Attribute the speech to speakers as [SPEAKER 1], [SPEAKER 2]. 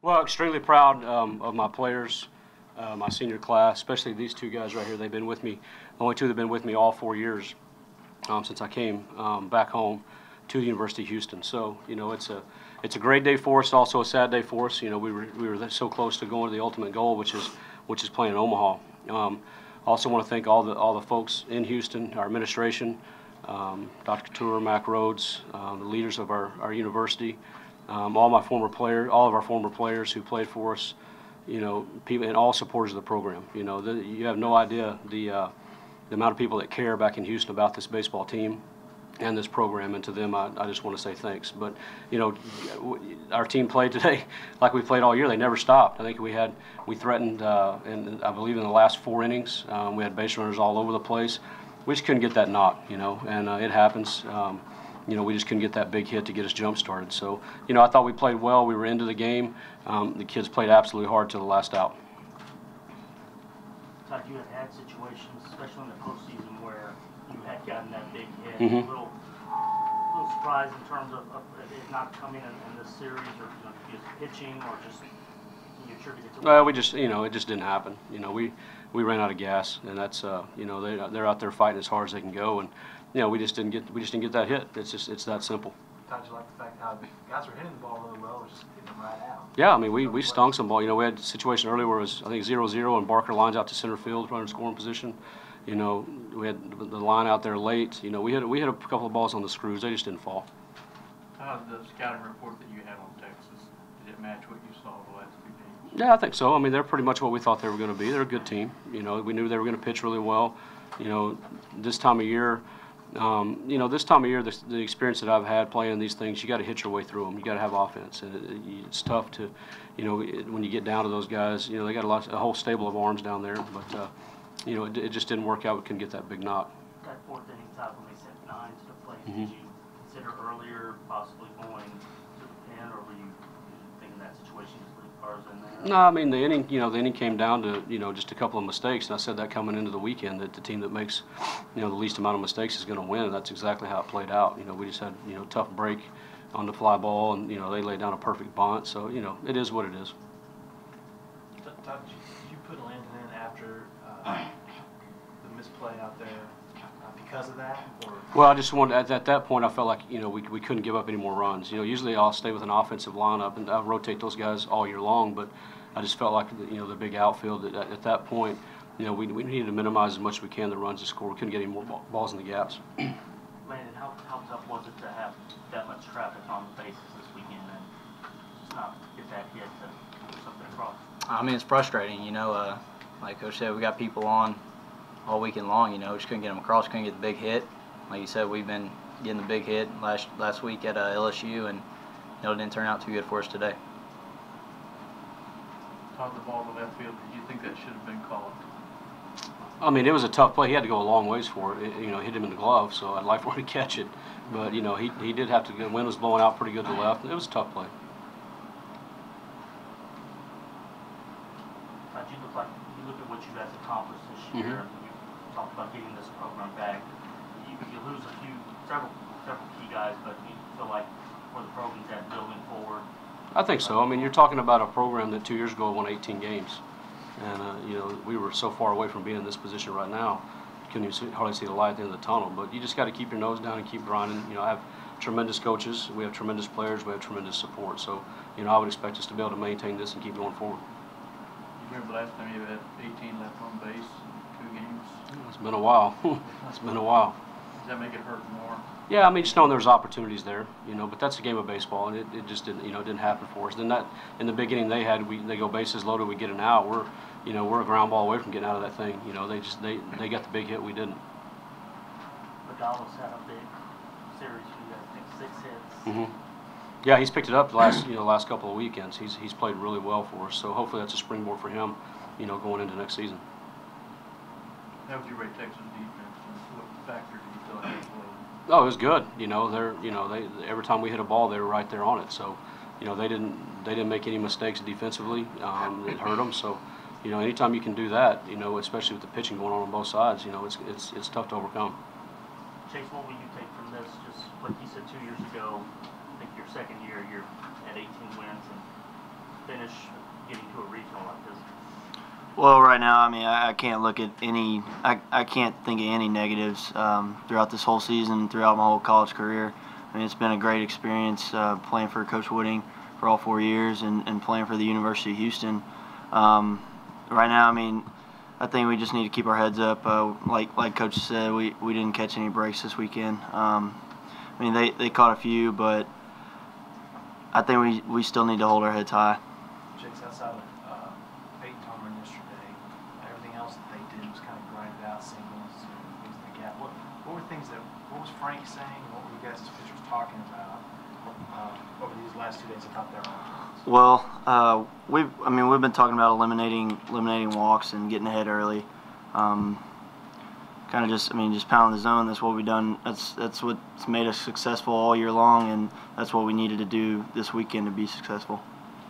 [SPEAKER 1] Well, extremely proud of my players, my senior class, especially these two guys right here. They've been with me, the only two that have been with me all 4 years since I came back home to the University of Houston. So, it's a great day for us, also a sad day for us. We were so close to going to the ultimate goal, which is playing in Omaha. Also want to thank all the folks in Houston, our administration, Dr. Couture, Mac Rhodes, the leaders of our university, all of our former players who played for us, people and all supporters of the program. You have no idea the amount of people that care back in Houston about this baseball team and this program, and to them I just want to say thanks. But our team played today like we played all year. They never stopped. I think we threatened, and I believe in the last 4 innings we had base runners all over the place. We just couldn't get that knock, and it happens. We just couldn't get that big hit to get us jump started. So I thought we played well. We were into the game. The kids played absolutely hard to the last out.
[SPEAKER 2] Todd, you had situations, especially in the postseason, where you had gotten that big hit.
[SPEAKER 1] Mm-hmm.
[SPEAKER 2] A little surprise in terms of it not coming in this series, or just pitching, or just you attribute it to.
[SPEAKER 1] Well, we just it just didn't happen. We ran out of gas, and that's they're out there fighting as hard as they can go, and we just didn't get that hit. It's that simple.
[SPEAKER 3] How'd you like the fact how guys were hitting the ball really well, just getting them right out?
[SPEAKER 1] Yeah, I mean we stung some ball. We had a situation earlier where it was, I think, 0-0, and Barker lines out to center field, running scoring position. We had the line out there late. We had a couple of balls on the screws. They just didn't fall.
[SPEAKER 4] How did the scouting report that you had on Texas, did it match what you saw the last 2 games?
[SPEAKER 1] Yeah, I think so. I mean, they're pretty much what we thought they were going to be. They're a good team. We knew they were going to pitch really well. This time of year. The experience that I've had playing these things, you got to hit your way through them. You got to have offense, and it's tough to, when you get down to those guys. They got a whole stable of arms down there, but it just didn't work out. We couldn't get that big knock.
[SPEAKER 2] That 4th inning, Todd, when they sent 9 to the plate,
[SPEAKER 1] Mm-hmm.
[SPEAKER 2] did you consider earlier possibly going to the pen, or were you thinking that situation just leave cars in there?
[SPEAKER 1] No, I mean the inning came down to just a couple of mistakes, and I said that coming into the weekend that the team that makes the least amount of mistakes is going to win, and that's exactly how it played out. We just had tough break on the fly ball, and they laid down a perfect bunt. So it is what it is.
[SPEAKER 3] Todd, did you put Landon in after the misplay out there because of that? Or?
[SPEAKER 1] Well, I just wanted at that point I felt like we couldn't give up any more runs. Usually I'll stay with an offensive lineup and I'll rotate those guys all year long, but I just felt like the big outfield at that point we needed to minimize as much as we can the runs to score. We couldn't get any more balls in the gaps.
[SPEAKER 2] Landon, how tough was it to have that much traffic on the bases this weekend and just not get that hit to put something across?
[SPEAKER 5] I mean, it's frustrating. Like Coach said, we got people on all weekend long. Just couldn't get them across, couldn't get the big hit. Like you said, we've been getting the big hit last week at LSU, and it didn't turn out too good for us today.
[SPEAKER 4] Todd, the ball to left field, did you think that should have been called?
[SPEAKER 1] I mean, it was a tough play. He had to go a long ways for it. Hit him in the glove, so I'd like for him to catch it. But he did have to. The wind was blowing out pretty good to the left. It was a tough play.
[SPEAKER 2] You look at what you guys accomplished this year.
[SPEAKER 1] Mm-hmm.
[SPEAKER 2] You talked about getting this program back. You lose several key guys, but you feel like where the program's at building forward.
[SPEAKER 1] I think so. I mean, you're talking about a program that 2 years ago won 18 games, and we were so far away from being in this position right now. You couldn't even hardly see the light at the end of the tunnel. But you just got to keep your nose down and keep grinding. I have tremendous coaches. We have tremendous players. We have tremendous support. So I would expect us to be able to maintain this and keep going forward.
[SPEAKER 4] You remember the last time you had 18 left on base in 2 games?
[SPEAKER 1] It's been a while. It's been a while.
[SPEAKER 4] Does that make it hurt more?
[SPEAKER 1] Yeah, I mean, just knowing there's opportunities there, but that's a game of baseball, and it just didn't, didn't happen for us. Then in the beginning they go bases loaded, we get an out. We're a ground ball away from getting out of that thing. They got the big hit, we didn't.
[SPEAKER 2] But Dallas had a big series. We got, I think, 6 hits.
[SPEAKER 1] Mm-hmm. Yeah, he's picked it up the last couple of weekends. He's played really well for us. So hopefully that's a springboard for him, going into next season.
[SPEAKER 4] How would you rate Texas defense, and what factor do you feel like they played?
[SPEAKER 1] Oh, it was good. They every time we hit a ball, they were right there on it. So, they didn't make any mistakes defensively. It hurt them. So, anytime you can do that, especially with the pitching going on both sides, it's tough to overcome.
[SPEAKER 2] Chase, what will you take from this? Just like you said 2 years ago, I think your second year, you're at 18 wins, and finish getting to a regional like this?
[SPEAKER 6] Well, right now, I mean, I can't look at any. I can't think of any negatives throughout this whole season, throughout my whole college career. I mean, it's been a great experience playing for Coach Wooding for all 4 years and playing for the University of Houston. Right now, I mean, I think we just need to keep our heads up. Like Coach said, we didn't catch any breaks this weekend. I mean, they caught a few, but I think we still need to hold our heads high.
[SPEAKER 3] Chase, outside of Peyton Tomer yesterday, everything else that they did was kind of grinded out singles and things like that. What was Frank saying? What were you guys as pitchers talking about over these last 2 days about their offense?
[SPEAKER 6] Well, we've been talking about eliminating walks and getting ahead early. Kind of just pounding the zone. That's what we've done. That's what's made us successful all year long, and that's what we needed to do this weekend to be successful.